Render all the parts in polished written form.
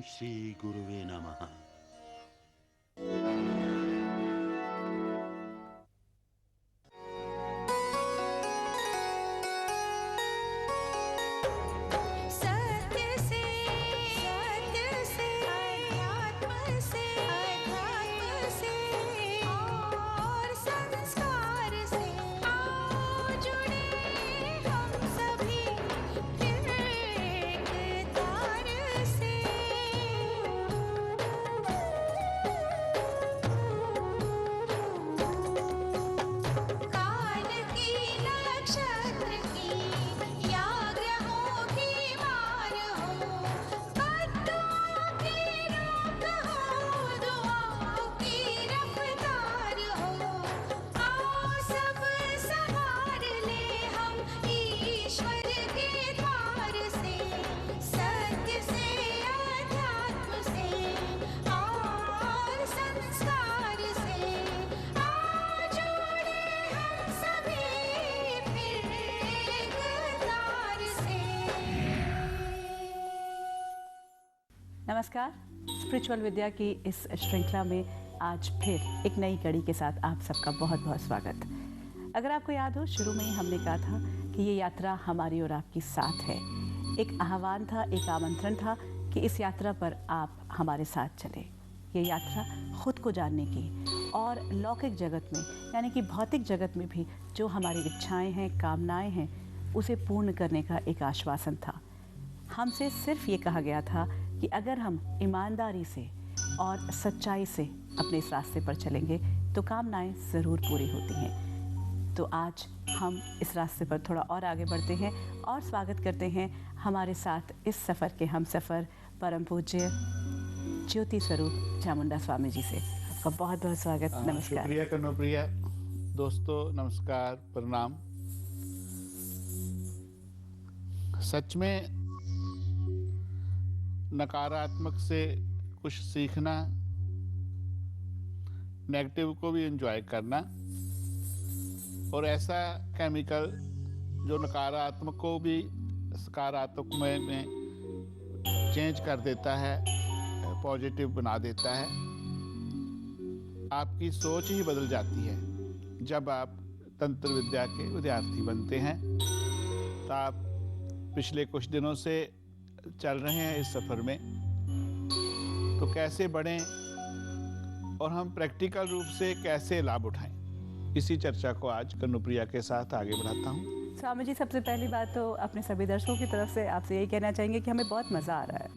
श्री गुरुवे नमः। नमस्कार। स्पिरिचुअल विद्या की इस श्रृंखला में आज फिर एक नई कड़ी के साथ आप सबका बहुत बहुत स्वागत। अगर आपको याद हो, शुरू में ही हमने कहा था कि ये यात्रा हमारी और आपकी साथ है। एक आह्वान था, एक आमंत्रण था कि इस यात्रा पर आप हमारे साथ चलें। ये यात्रा खुद को जानने की और लौकिक जगत में यानी कि भौतिक जगत में भी जो हमारी इच्छाएँ हैं, कामनाएँ हैं, उसे पूर्ण करने का एक आश्वासन था। हमसे सिर्फ ये कहा गया था कि अगर हम ईमानदारी से और सच्चाई से अपने इस रास्ते पर चलेंगे तो कामनाएं ज़रूर पूरी होती हैं। तो आज हम इस रास्ते पर थोड़ा और आगे बढ़ते हैं और स्वागत करते हैं हमारे साथ इस सफ़र के हम सफ़र परम पूज्य ज्योति स्वरूप चामुंडा स्वामी जी से। आपका बहुत बहुत स्वागत। नमस्कार। शुक्रिया कनुप्रिया। दोस्तों नमस्कार, प्रणाम। सच में नकारात्मक से कुछ सीखना, नेगेटिव को भी एंजॉय करना, और ऐसा केमिकल जो नकारात्मक को भी सकारात्मक में चेंज कर देता है, पॉजिटिव बना देता है। आपकी सोच ही बदल जाती है जब आप तंत्र विद्या के विद्यार्थी बनते हैं। तो आप पिछले कुछ दिनों से चल रहे हैं इस सफ़र में, तो कैसे बढ़ें और हम प्रैक्टिकल रूप से कैसे लाभ उठाएं, इसी चर्चा को आज कनुप्रिया के साथ आगे बढ़ाता हूं। स्वामी जी, सबसे पहली बात तो अपने सभी दर्शकों की तरफ से आपसे यही कहना चाहेंगे कि हमें बहुत मज़ा आ रहा है।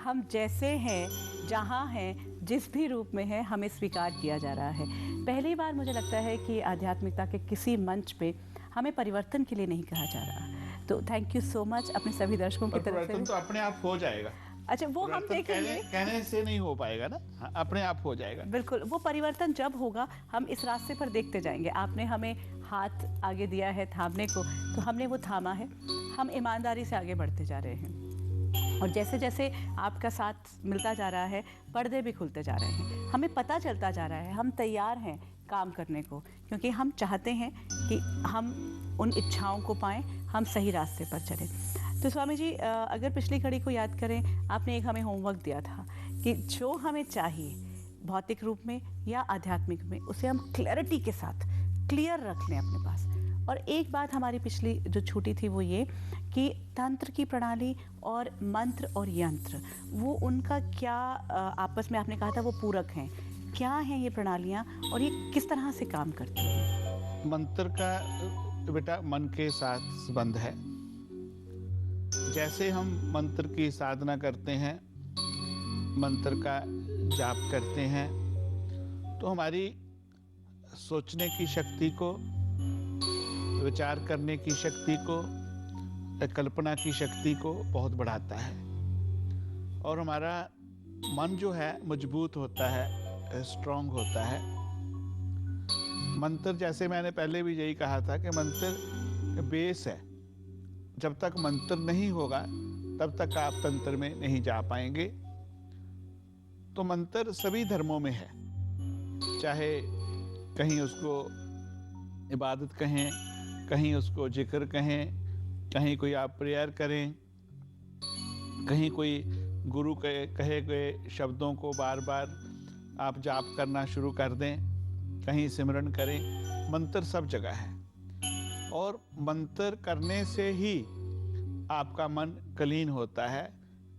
हम जैसे हैं, जहाँ हैं, जिस भी रूप में हैं, हमें स्वीकार किया जा रहा है। पहली बार मुझे लगता है कि आध्यात्मिकता के किसी मंच पे हमें परिवर्तन के लिए नहीं कहा जा रहा। तो थैंक यू सो मच अपने सभी दर्शकों की तरफ से। परिवर्तन तो अपने आप हो जाएगा। अच्छा, वो हम देखेंगे। कहने से नहीं हो पाएगा ना, अपने आप हो जाएगा। बिल्कुल, वो परिवर्तन जब होगा हम इस रास्ते पर देखते जाएंगे। आपने हमें हाथ आगे दिया है थामने को, तो हमने वो थामा है। हम ईमानदारी से आगे बढ़ते जा रहे हैं और जैसे जैसे आपका साथ मिलता जा रहा है, पर्दे भी खुलते जा रहे हैं। हमें पता चलता जा रहा है, हम तैयार हैं काम करने को, क्योंकि हम चाहते हैं कि हम उन इच्छाओं को पाएं, हम सही रास्ते पर चलें। तो स्वामी जी, अगर पिछली कड़ी को याद करें, आपने एक हमें होमवर्क दिया था कि जो हमें चाहिए भौतिक रूप में या आध्यात्मिक में, उसे हम क्लैरिटी के साथ क्लियर रख लें अपने पास। और एक बात हमारी पिछली जो छूटी थी वो ये कि तंत्र की प्रणाली और मंत्र और यंत्र, वो उनका क्या आपस में, आपने कहा था वो पूरक हैं। क्या हैं ये प्रणालियाँ और ये किस तरह से काम करती हैं? मंत्र का बेटा मन के साथ संबंध है। जैसे हम मंत्र की साधना करते हैं, मंत्र का जाप करते हैं, तो हमारी सोचने की शक्ति को, विचार करने की शक्ति को, कल्पना की शक्ति को बहुत बढ़ाता है और हमारा मन जो है मजबूत होता है, स्ट्रांग होता है। मंत्र, जैसे मैंने पहले भी यही कहा था कि मंत्र बेस है। जब तक मंत्र नहीं होगा तब तक आप तंत्र में नहीं जा पाएंगे। तो मंत्र सभी धर्मों में है, चाहे कहीं उसको इबादत कहें, कहीं उसको जिक्र कहें, कहीं कोई आप प्रेयर करें, कहीं कोई गुरु के कहे गए शब्दों को बार बार आप जाप करना शुरू कर दें, कहीं सिमरन करें। मंत्र सब जगह है और मंत्र करने से ही आपका मन क्लीन होता है,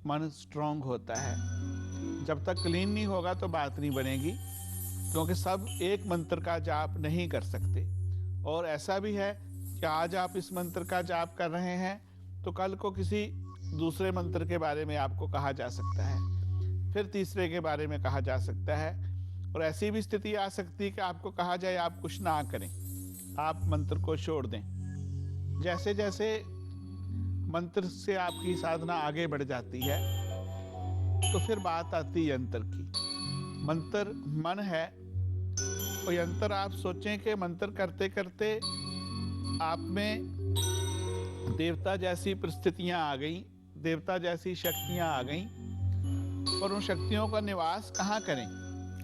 मन स्ट्रांग होता है। जब तक क्लीन नहीं होगा तो बात नहीं बनेगी, क्योंकि सब एक मंत्र का जाप नहीं कर सकते। और ऐसा भी है कि आज आप इस मंत्र का जाप कर रहे हैं तो कल को किसी दूसरे मंत्र के बारे में आपको कहा जा सकता है, फिर तीसरे के बारे में कहा जा सकता है। और ऐसी भी स्थिति आ सकती है कि आपको कहा जाए आप कुछ ना करें, आप मंत्र को छोड़ दें। जैसे जैसे मंत्र से आपकी साधना आगे बढ़ जाती है तो फिर बात आती है यंत्र की। मंत्र मन है और यंत्र आप सोचें कि मंत्र करते करते आप में देवता जैसी परिस्थितियां आ गई, देवता जैसी शक्तियां आ गई, और उन शक्तियों का निवास कहाँ करें?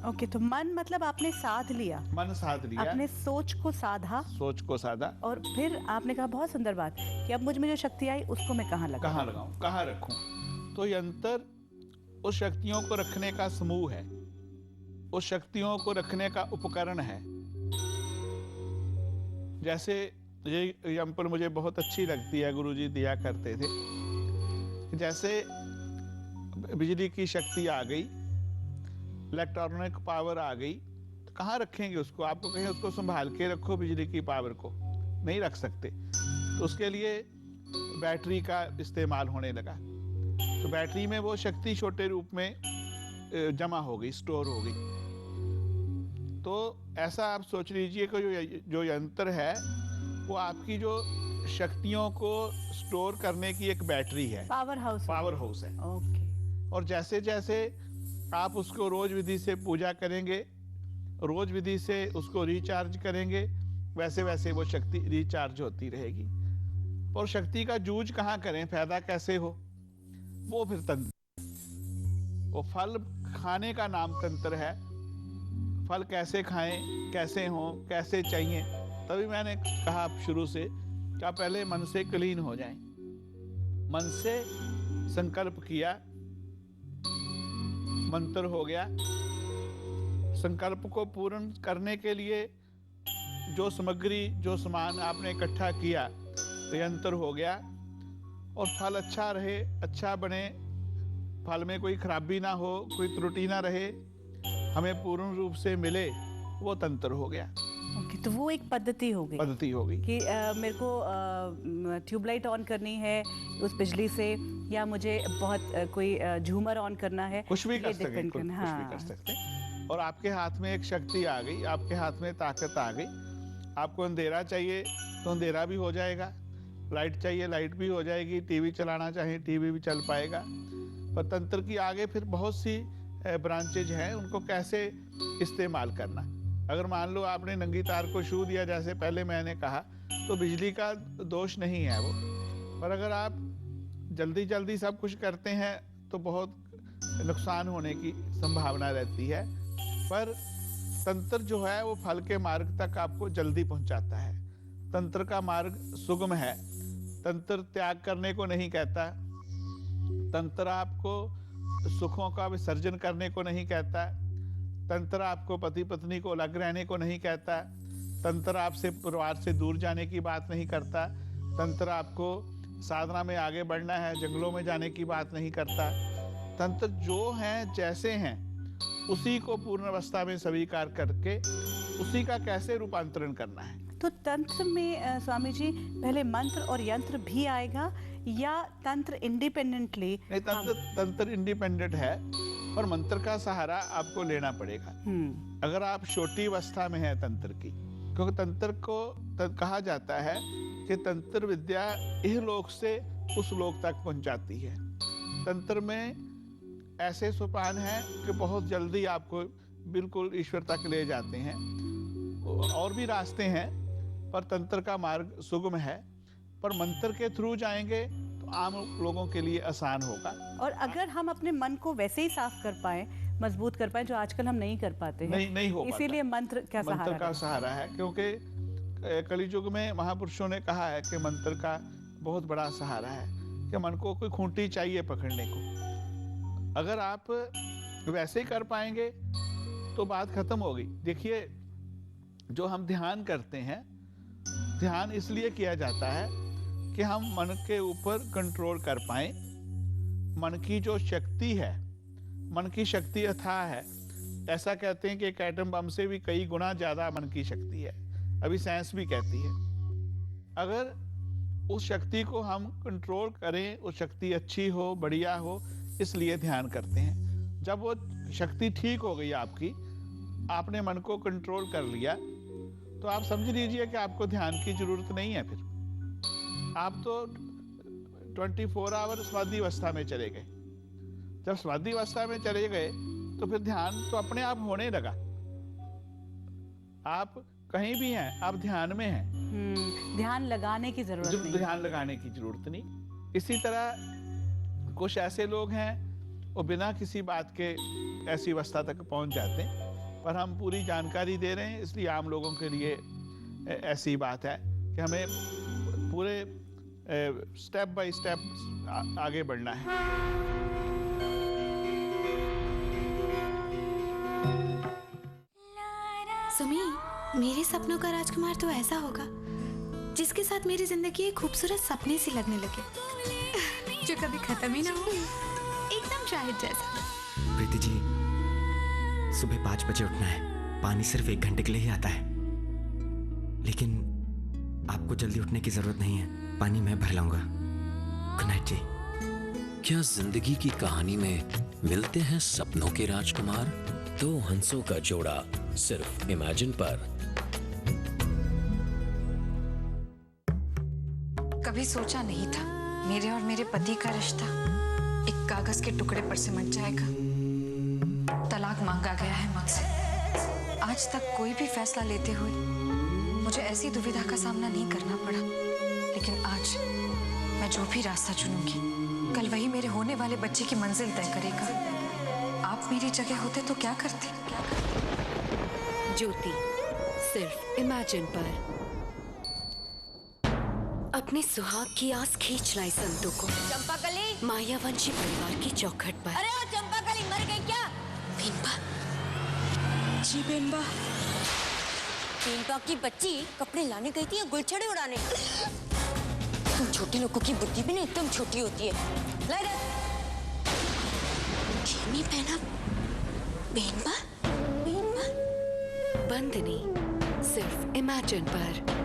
ओके, तो मन मतलब आपने साध लिया, मन साध लिया, अपने सोच को साधा, सोच को साधा, और फिर आपने कहा बहुत सुंदर बात कि अब मुझ में जो शक्ति आई उसको मैं कहाँ लगाऊं, कहाँ लगाऊं, कहाँ रखूं। तो यंत्र उस शक्तियों को रखने का समूह है, उस शक्तियों को रखने का उपकरण है। जैसे ये एग्जाम्पल मुझे बहुत अच्छी लगती है, गुरुजी दिया करते थे। जैसे बिजली की शक्ति आ गई, इलेक्ट्रॉनिक पावर आ गई, तो कहाँ रखेंगे उसको? आपको कहें उसको संभाल के रखो बिजली की पावर को, नहीं रख सकते। तो उसके लिए बैटरी का इस्तेमाल होने लगा। तो बैटरी में वो शक्ति छोटे रूप में जमा हो गई, स्टोर हो गई। तो ऐसा आप सोच लीजिए कि जो यंत्र है वो आपकी जो शक्तियों को स्टोर करने की एक बैटरी है, पावर हाउस है। ओके। और जैसे जैसे आप उसको रोज विधि से पूजा करेंगे, रोज विधि से उसको रिचार्ज करेंगे, वैसे वैसे वो शक्ति रिचार्ज होती रहेगी। और शक्ति का जूझ कहाँ करें, फायदा कैसे हो, वो फिर तंत्र। वो फल खाने का नाम तंत्र है। फल कैसे खाएं, कैसे हों, कैसे चाहिए। तभी मैंने कहा शुरू से कि आप पहले मन से क्लीन हो जाएं। मन से संकल्प किया, मंत्र हो गया। संकल्प को पूर्ण करने के लिए जो सामग्री, जो सामान आपने इकट्ठा किया, तो यंत्र हो गया। और फल अच्छा रहे, अच्छा बने, फल में कोई खराबी ना हो, कोई त्रुटि ना रहे, हमें पूर्ण रूप से मिले, वो तंत्र हो गया। ओके, तो वो एक पद्धति हो गई कि मेरे को ट्यूबलाइट ऑन करनी है उस बिजली से, या मुझे बहुत कोई झूमर ऑन करना है, कुछ भी कर सकते, कुछ भी कर सकते। और आपके हाथ में एक शक्ति आ गई, आपके हाथ में ताकत आ गई। आपको अंधेरा चाहिए तो अंधेरा भी हो जाएगा, लाइट चाहिए लाइट भी हो जाएगी, टीवी चलाना चाहिए टीवी भी चल पाएगा। पर तंत्र की आगे फिर बहुत सी ब्रांचेज हैं, उनको कैसे इस्तेमाल करना। अगर मान लो आपने नंगी तार को छू दिया, जैसे पहले मैंने कहा, तो बिजली का दोष नहीं है वो। पर अगर आप जल्दी जल्दी सब कुछ करते हैं तो बहुत नुकसान होने की संभावना रहती है। पर तंत्र जो है वो फल के मार्ग तक आपको जल्दी पहुंचाता है। तंत्र का मार्ग सुगम है। तंत्र त्याग करने को नहीं कहता, तंत्र आपको सुखों का विसर्जन करने को नहीं कहता, तंत्र आपको पति पत्नी को अलग रहने को नहीं कहता, तंत्र आपसे परिवार से दूर जाने की बात नहीं करता, तंत्र आपको साधना में आगे बढ़ना है, जंगलों में जाने की बात नहीं करता। तंत्र जो हैं जैसे हैं उसी को पूर्ण अवस्था में स्वीकार करके उसी का कैसे रूपांतरण करना है। तो तंत्र में स्वामी जी पहले मंत्र और यंत्र भी आएगा, या तंत्र इंडिपेंडेंटली? नहीं, तंत्र इंडिपेंडेंट है, पर मंत्र का सहारा आपको लेना पड़ेगा। अगर आप छोटी अवस्था में है तंत्र की, क्योंकि तंत्र को कहा जाता है कि तंत्र विद्या इह लोक से उस लोक तक पहुंचाती है। तंत्र में ऐसे सोपान हैं कि बहुत जल्दी आपको बिल्कुल ईश्वर तक ले जाते हैं। और भी रास्ते हैं, पर तंत्र का मार्ग सुगम है। पर मंत्र के थ्रू जाएंगे तो आम लोगों के लिए आसान होगा। और अगर हम अपने मन को वैसे ही साफ कर पाए, मजबूत कर पाए, जो आजकल हम नहीं कर पाते हैं, नहीं हो पाता। इसीलिए मंत्र का सहारा है, क्योंकि कलियुग में महापुरुषों ने कहा है कि मंत्र का बहुत बड़ा सहारा है कि मन को कोई खूंटी चाहिए पकड़ने को। अगर आप वैसे ही कर पाएंगे तो बात खत्म हो गई। देखिए, जो हम ध्यान करते हैं, ध्यान इसलिए किया जाता है कि हम मन के ऊपर कंट्रोल कर पाएं। मन की जो शक्ति है, मन की शक्ति अथाह है। ऐसा कहते हैं कि एक एटम बम से भी कई गुना ज्यादा मन की शक्ति है, अभी साइंस भी कहती है। अगर उस शक्ति को हम कंट्रोल करें, उस शक्ति अच्छी हो, बढ़िया हो, इसलिए ध्यान करते हैं। जब वो शक्ति ठीक हो गई आपकी, आपने मन को कंट्रोल कर लिया, तो आप समझ लीजिए कि आपको ध्यान की जरूरत नहीं है। फिर आप तो 24 आवर समाधि अवस्था में चले गए। जब समाधि अवस्था में चले गए तो फिर ध्यान तो अपने आप होने लगा। आप कहीं भी हैं, आप ध्यान में हैं। ध्यान लगाने की जरूरत नहीं। ध्यान लगाने की जरूरत नहीं। इसी तरह कुछ ऐसे लोग हैं वो बिना किसी बात के ऐसी अवस्था तक पहुंच जाते हैं, पर हम पूरी जानकारी दे रहे हैं, इसलिए आम लोगों के लिए ऐसी बात है कि हमें पूरे स्टेप बाय स्टेप आगे बढ़ना है। सुमी, मेरे सपनों का राजकुमार तो ऐसा होगा जिसके साथ मेरी जिंदगी एक खूबसूरत सपने से लगने लगे, जो कभी खत्म ही ना हो, एकदम शाहिद जैसा। प्रीति जी, सुबह 5 बजे उठना है। पानी सिर्फ 1 घंटे के लिए ही आता है, लेकिन आपको जल्दी उठने की जरूरत नहीं है। पानी मैं भर लाऊंगा। गुड नाइट जी। क्या जिंदगी की कहानी में मिलते हैं सपनों के राजकुमार? 2 हंसों का जोड़ा सिर्फ इमेजिन पर। कभी सोचा नहीं था मेरे और मेरे पति का रिश्ता एक कागज के टुकड़े पर सिमट जाएगा। तलाक मांगा गया है मुझसे। आज तक कोई भी फैसला लेते हुए मुझे ऐसी दुविधा का सामना नहीं करना पड़ा, लेकिन आज मैं जो भी रास्ता चुनूंगी, कल वही मेरे होने वाले बच्चे की मंजिल तय करेगा। आप मेरी जगह होते तो क्या करते? ज्योति सिर्फ इमेजिन पर। अपने सुहाग की आस खींच लाई संतों को चंपाकली, मायावंशी परिवार की चौखट पर। अरे ओ चंपाकली, मर गई क्या? बेनबा जी, बेनबा। बेनबा की बच्ची कपड़े लाने गई थी या गुलछड़े उड़ाने? तुम छोटे लोगों की बुद्धि भी ना एकदम छोटी होती है। ला इधर। खेमी पहना बेनबा। बेनबा बंदनी सिर्फ इमेजिन पर।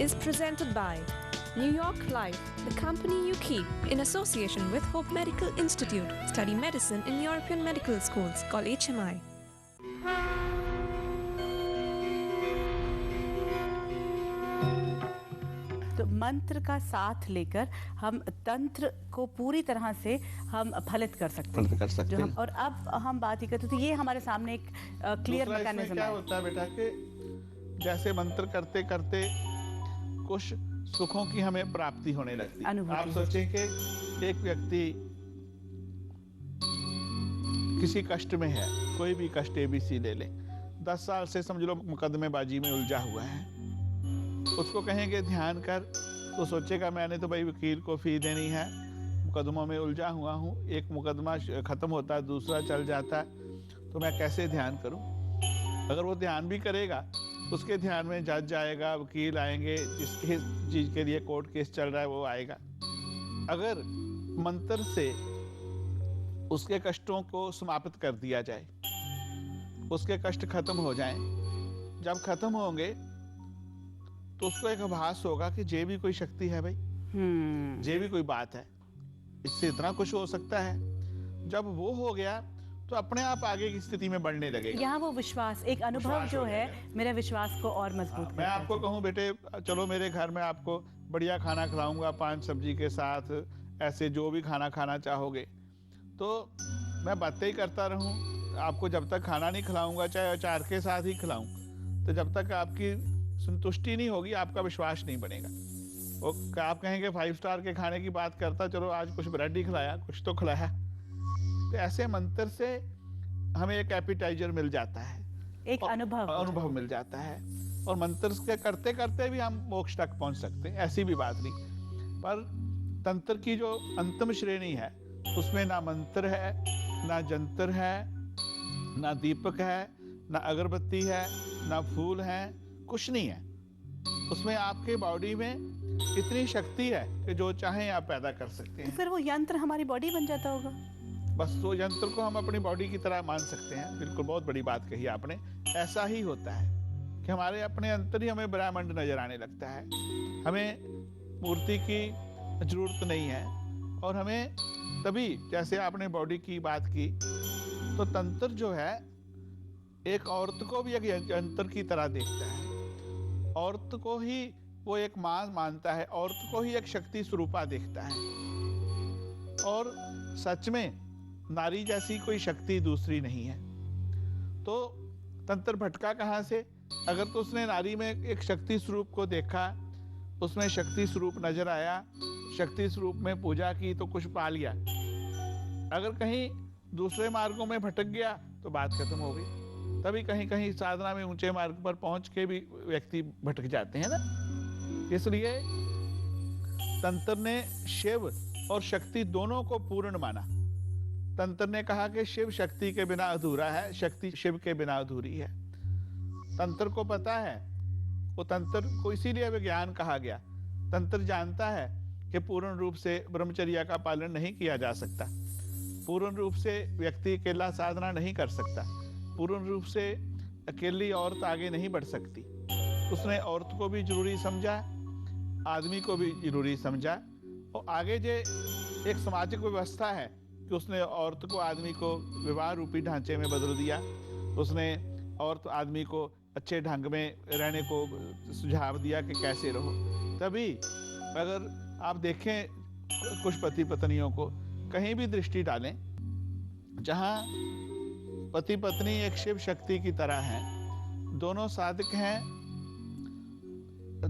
Is presented by New York Life, the company you keep, in association with Hope Medical Institute. Study medicine in European medical schools. Call HMI. तो मंत्र का साथ लेकर हम तंत्र को पूरी तरह से हम फलित कर सकते हैं। जो हम और अब हम बात ही करते, तो ये हमारे सामने एक क्लियर मैकेनिज्म क्या है। होता है बेटा कि जैसे मंत्र करते करते कुछ सुखों की हमें प्राप्ति होने लगती है। आप सोचें कि एक व्यक्ति किसी कष्ट में है, कोई भी कष्ट ABC ले ले, 10 साल से समझ लो मुकदमेबाजी में उलझा हुआ है। उसको कहेंगे ध्यान कर, तो सोचेगा मैंने तो भाई वकील को फी देनी है, मुकदमों में उलझा हुआ हूँ, एक मुकदमा खत्म होता है दूसरा चल जाता है, तो मैं कैसे ध्यान करूँ? अगर वो ध्यान भी करेगा, उसके ध्यान में जज आएगा, वकील आएंगे, जिसके चीज के लिए कोर्ट केस चल रहा है वो आएगा। अगर मंत्र से उसके कष्टों को समाप्त कर दिया जाए, उसके कष्ट खत्म हो जाएं, जब खत्म होंगे तो उसको एक आभास होगा कि जे भी कोई शक्ति है भाई, जे भी कोई बात है, इससे इतना कुछ हो सकता है। जब वो हो गया तो अपने आप आगे की स्थिति में बढ़ने लगेगा। यहाँ वो विश्वास, एक अनुभव जो है मेरे विश्वास को और मजबूत करता है। मैं आपको कहूँ बेटे, चलो मेरे घर में आपको बढ़िया खाना खिलाऊंगा 5 सब्जी के साथ, ऐसे जो भी खाना खाना चाहोगे, तो मैं बातें ही करता रहूं, आपको जब तक खाना नहीं खिलाऊंगा, चाहे अचार के साथ ही खिलाऊं, तो जब तक आपकी संतुष्टि नहीं होगी, आपका विश्वास नहीं बनेगा। वो आप कहेंगे 5 स्टार के खाने की बात करता, चलो आज कुछ ब्रेड ही खिलाया, कुछ तो खिलाया। तो ऐसे मंत्र से हमें एक एपिटाइजर मिल जाता है, एक अनुभव मिल जाता है, और मंत्र के करते करते भी हम मोक्ष तक पहुंच सकते हैं, ऐसी भी बात नहीं। पर तंत्र की जो अंतिम श्रेणी है उसमें ना मंत्र है, ना जंतर है, ना दीपक है, ना अगरबत्ती है, ना फूल है, कुछ नहीं है। उसमें आपके बॉडी में इतनी शक्ति है कि जो चाहें आप पैदा कर सकते तो हैं। फिर वो यंत्र हमारी बॉडी बन जाता होगा। बस वो यंत्र को हम अपनी बॉडी की तरह मान सकते हैं। बिल्कुल, बहुत बड़ी बात कही आपने। ऐसा ही होता है कि हमारे अपने अंतर ही हमें ब्रह्मांड नजर आने लगता है। हमें मूर्ति की जरूरत नहीं है। और हमें तभी, जैसे आपने बॉडी की बात की, तो तंत्र जो है एक औरत को भी एक यंत्र की तरह देखता है। औरत को ही वो एक मां मानता है, औरत को ही एक शक्ति स्वरूपा देखता है। और सच में नारी जैसी कोई शक्ति दूसरी नहीं है। तो तंत्र भटका कहाँ से? अगर तो उसने नारी में एक शक्ति स्वरूप को देखा, उसमें शक्ति स्वरूप नजर आया, शक्ति स्वरूप में पूजा की तो कुछ पा लिया। अगर कहीं दूसरे मार्गों में भटक गया तो बात खत्म हो गई। तभी कहीं कहीं साधना में ऊंचे मार्ग पर पहुंच के भी व्यक्ति भटक जाते हैं ना। इसलिए तंत्र ने शिव और शक्ति दोनों को पूर्ण माना। तंत्र ने कहा कि शिव शक्ति के बिना अधूरा है, शक्ति शिव के बिना अधूरी है। तंत्र को पता है, वो तंत्र को इसीलिए विज्ञान कहा गया। तंत्र जानता है कि पूर्ण रूप से ब्रह्मचर्य का पालन नहीं किया जा सकता। पूर्ण रूप से व्यक्ति अकेला साधना नहीं कर सकता। पूर्ण रूप से अकेली औरत आगे नहीं बढ़ सकती। उसने औरत को भी जरूरी समझा, आदमी को भी जरूरी समझा। और आगे जो एक सामाजिक व्यवस्था है कि उसने औरत को आदमी को विवाह रूपी ढांचे में बदल दिया। उसने औरत आदमी को अच्छे ढंग में रहने को सुझाव दिया कि कैसे रहो। तभी अगर आप देखें कुछ पति पत्नियों को, कहीं भी दृष्टि डालें जहां पति पत्नी एक शिव शक्ति की तरह हैं, दोनों साधक हैं,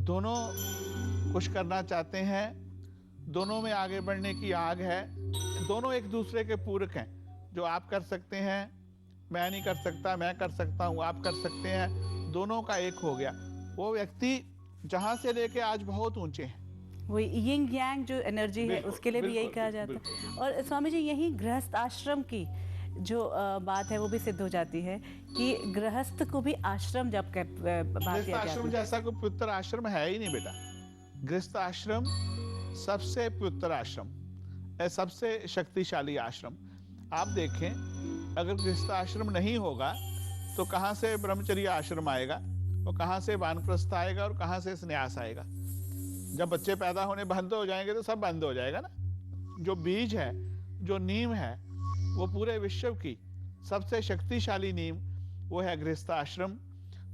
दोनों कुछ करना चाहते हैं, दोनों में आगे बढ़ने की आग है, दोनों एक दूसरे के पूरक हैं। जो आप कर सकते हैं मैं नहीं कर सकता, मैं कर सकता हूँ आप कर सकते हैं, दोनों का एक हो गया। वो व्यक्ति जहां से लेके आज बहुत ऊंचे हैं। वो यिंग यांग जो एनर्जी है उसके लिए भी यही कहा जाता है। और स्वामी जी, यही गृहस्थ आश्रम की जो बात है वो भी सिद्ध हो जाती है कि गृहस्थ को भी आश्रम जब बात किया आश्रम जैसा कोई पवित्र आश्रम है ही नहीं बेटा। गृहस्थ आश्रम सबसे पवित्र आश्रम, सबसे शक्तिशाली आश्रम। आप देखें, अगर गृहस्थ आश्रम नहीं होगा तो कहाँ से ब्रह्मचर्य आश्रम आएगा, और कहाँ से वानप्रस्थ आएगा, और कहाँ से संन्यास आएगा। जब बच्चे पैदा होने बंद हो जाएंगे तो सब बंद हो जाएगा ना। जो बीज है, जो नींव है, वो पूरे विश्व की सबसे शक्तिशाली नींव वो है गृहस्थ आश्रम।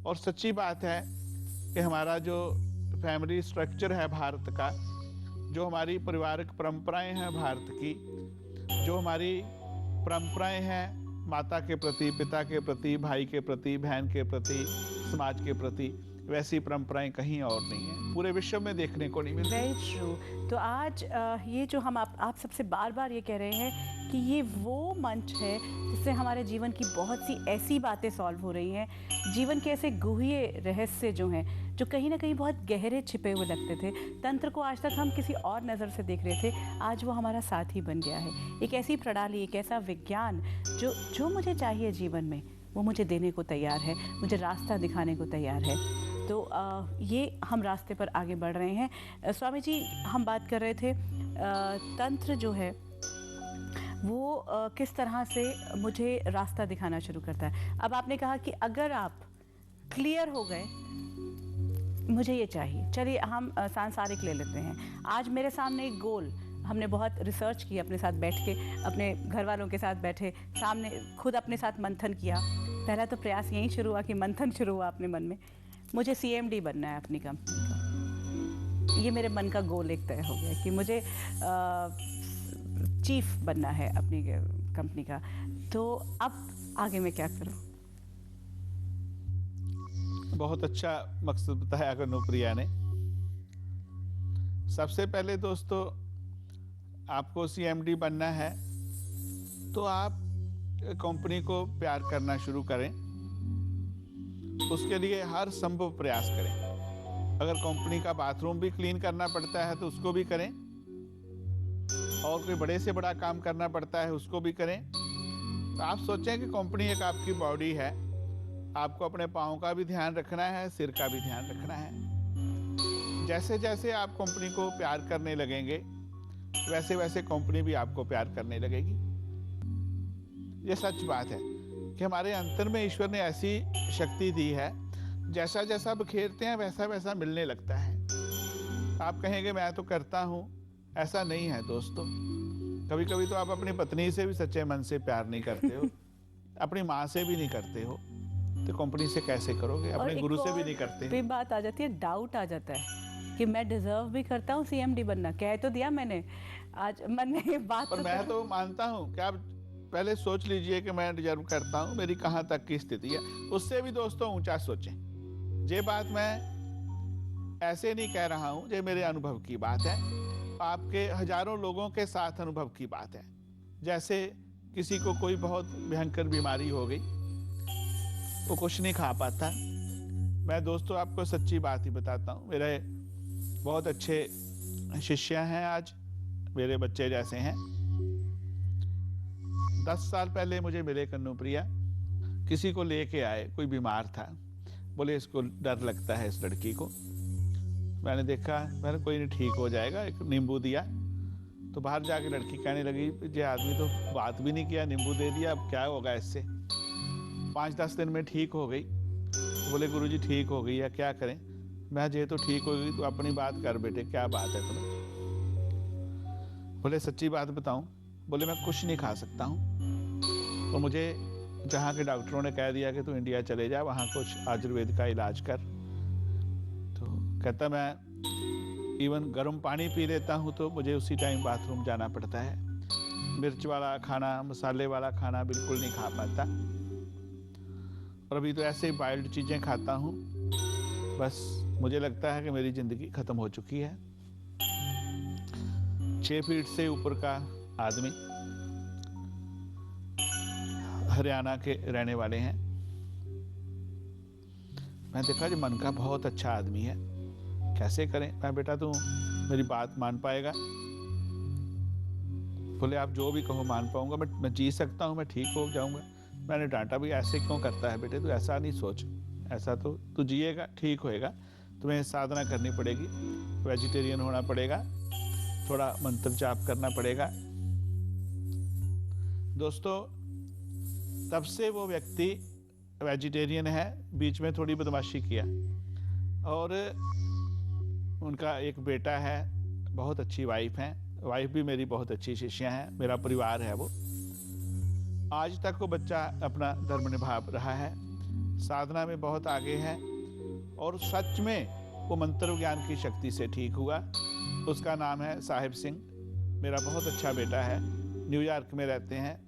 और सच्ची बात है कि हमारा जो फैमिली स्ट्रक्चर है भारत का, जो हमारी पारिवारिक परंपराएं हैं भारत की, जो हमारी परंपराएं हैं माता के प्रति, पिता के प्रति, भाई के प्रति, बहन के प्रति, समाज के प्रति, वैसी परंपराएं कहीं और नहीं है, पूरे विश्व में देखने को नहीं मिलती। Very true. तो आज ये जो हम आप सबसे बार बार ये कह रहे हैं कि ये वो मंच है जिससे हमारे जीवन की बहुत सी ऐसी बातें सॉल्व हो रही हैं, जीवन के ऐसे गुह्य रहस्य जो हैं, जो कहीं ना कहीं बहुत गहरे छिपे हुए लगते थे। तंत्र को आज तक हम किसी और नज़र से देख रहे थे, आज वो हमारा साथी बन गया है। एक ऐसी प्रणाली, एक ऐसा विज्ञान जो मुझे चाहिए जीवन में, वो मुझे देने को तैयार है, मुझे रास्ता दिखाने को तैयार है। तो ये हम रास्ते पर आगे बढ़ रहे हैं। स्वामी जी, हम बात कर रहे थे तंत्र जो है वो किस तरह से मुझे रास्ता दिखाना शुरू करता है। अब आपने कहा कि अगर आप क्लियर हो गए, मुझे ये चाहिए, चलिए हम सांसारिक ले लेते हैं। आज मेरे सामने एक गोल, हमने बहुत रिसर्च की, अपने साथ बैठ के, अपने घर वालों के साथ बैठे, सामने खुद अपने साथ मंथन किया। पहला तो प्रयास यही शुरू हुआ कि मंथन शुरू हुआ अपने मन में, मुझे CMD बनना है अपनी कंपनी का। ये मेरे मन का गोल एक तय हो गया कि मुझे चीफ बनना है अपनी कंपनी का। तो अब आगे मैं क्या करूं? बहुत अच्छा मकसद बताया अनुप्रिया ने। सबसे पहले दोस्तों, आपको CMD बनना है तो आप कंपनी को प्यार करना शुरू करें, उसके लिए हर संभव प्रयास करें। अगर कंपनी का बाथरूम भी क्लीन करना पड़ता है तो उसको भी करें। और कोई बड़े से बड़ा काम करना पड़ता है उसको भी करें। तो आप सोचें कि कंपनी एक आपकी बॉडी है, आपको अपने पाँव का भी ध्यान रखना है, सिर का भी ध्यान रखना है। जैसे जैसे आप कंपनी को प्यार करने लगेंगे वैसे वैसे कंपनी भी आपको प्यार करने लगेगी। ये सच बात है कि हमारे अंतर में ईश्वर ने ऐसी शक्ति दी है, जैसा जैसा बिखेरते हैं वैसा वैसा मिलने लगता है। आप कहेंगे मैं तो करता हूँ, ऐसा नहीं है दोस्तों। कभी कभी तो आप अपनी पत्नी से भी सच्चे मन से प्यार नहीं करते हो, अपनी माँ से भी नहीं करते हो, तो कंपनी से कैसे करोगे? अपने गुरु से भी नहीं करते। फिर बात आ जाती है, डाउट आ जाता है कि मैं डिजर्व भी करता हूँ सीएमडी बनना। कह तो दिया मैंने, आज मन में बात। पर मैं तो मानता हूँ कि आप पहले सोच लीजिए कि मैं डिजर्व करता हूँ, मेरी कहाँ तक की स्थिति है, उससे भी दोस्तों ऊंचा सोचें। ये बात मैं ऐसे नहीं कह रहा हूँ, ये मेरे अनुभव की बात है, आपके हजारों लोगों के साथ अनुभव की बात है। जैसे किसी को कोई बहुत भयंकर बीमारी हो गई, वो कुछ नहीं खा पाता। मैं दोस्तों आपको सच्ची बात ही बताता हूँ, मेरे बहुत अच्छे शिष्य हैं, आज मेरे बच्चे जैसे हैं। 10 साल पहले मुझे मिले कन्नुप्रिया, किसी को लेके आए, कोई बीमार था, बोले इसको डर लगता है इस लड़की को। मैंने देखा, मैंने कोई नहीं ठीक हो जाएगा, एक नींबू दिया। तो बाहर जाके लड़की कहने लगी, ये आदमी तो बात भी नहीं किया, नींबू दे दिया, अब क्या होगा इससे। 5-10 दिन में ठीक हो गई। तो बोले गुरुजी ठीक हो गई है, क्या करें? मैं ये तो ठीक हो गई, तो अपनी बात कर बेटे, क्या बात है तुम्हें? बोले सच्ची बात बताऊं? बोले मैं कुछ नहीं खा सकता हूँ, और मुझे जहाँ के डॉक्टरों ने कह दिया कि तू इंडिया चले जा, वहाँ कुछ आयुर्वेद का इलाज कर। तो कहता मैं इवन गर्म पानी पी लेता हूँ तो मुझे उसी टाइम बाथरूम जाना पड़ता है। मिर्च वाला खाना, मसाले वाला खाना बिल्कुल नहीं खा पाता, और अभी तो ऐसे ही बाइल्ड चीज़ें खाता हूँ। बस मुझे लगता है कि मेरी ज़िंदगी ख़त्म हो चुकी है। 6 फीट से ऊपर का आदमी, हरियाणा के रहने वाले हैं। मैं देखा जो मन का बहुत अच्छा आदमी है, कैसे करें? मैं बेटा तू मेरी बात मान पाएगा? बोले आप जो भी कहो मान पाऊंगा, मैं जी सकता हूँ, मैं ठीक हो जाऊंगा। मैंने डांटा भी, ऐसे क्यों करता है बेटे, तू ऐसा नहीं सोच, ऐसा तो तू जिएगा, ठीक होएगा, तुम्हें साधना करनी पड़ेगी, वेजिटेरियन होना पड़ेगा, थोड़ा मंत्र जाप करना पड़ेगा। दोस्तों तब से वो व्यक्ति वेजिटेरियन है, बीच में थोड़ी बदमाशी किया, और उनका एक बेटा है, बहुत अच्छी वाइफ है, वाइफ भी मेरी बहुत अच्छी शिष्या है, मेरा परिवार है वो। आज तक वो बच्चा अपना धर्म निभा रहा है, साधना में बहुत आगे है, और सच में वो मंत्र ज्ञान की शक्ति से ठीक हुआ। उसका नाम है साहिब सिंह, मेरा बहुत अच्छा बेटा है, न्यूयॉर्क में रहते हैं,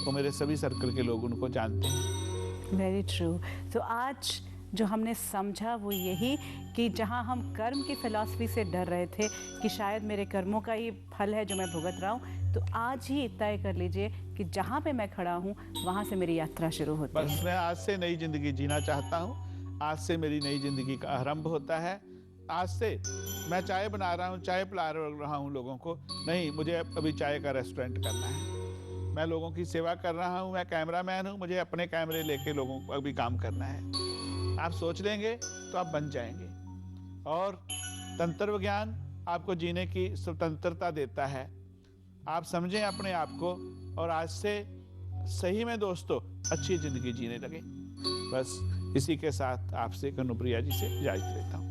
वो मेरे सभी सर्कल के लोग उनको जानते हैं। Very true. तो आज जो हमने समझा वो यही कि जहाँ हम कर्म की फिलॉसफी से डर रहे थे कि शायद मेरे कर्मों का ही फल है जो मैं भुगत रहा हूँ, तो आज ही तय कर लीजिए कि जहाँ पे मैं खड़ा हूँ वहाँ से मेरी यात्रा शुरू होती है। बस मैं आज से नई जिंदगी जीना चाहता हूँ, आज से मेरी नई जिंदगी का आरंभ होता है। आज से मैं चाय बना रहा हूँ, चाय पिला रहा हूँ लोगों को, नहीं मुझे अभी चाय का रेस्टोरेंट करना है। मैं लोगों की सेवा कर रहा हूँ, मैं कैमरामैन हूँ, मुझे अपने कैमरे लेके लोगों को अभी काम करना है। आप सोच लेंगे तो आप बन जाएंगे। और तंत्र विज्ञान आपको जीने की स्वतंत्रता देता है। आप समझें अपने आप को, और आज से सही में दोस्तों अच्छी जिंदगी जीने लगे। बस इसी के साथ आपसे कन्नुप्रिया जी से इजाजत लेता हूँ।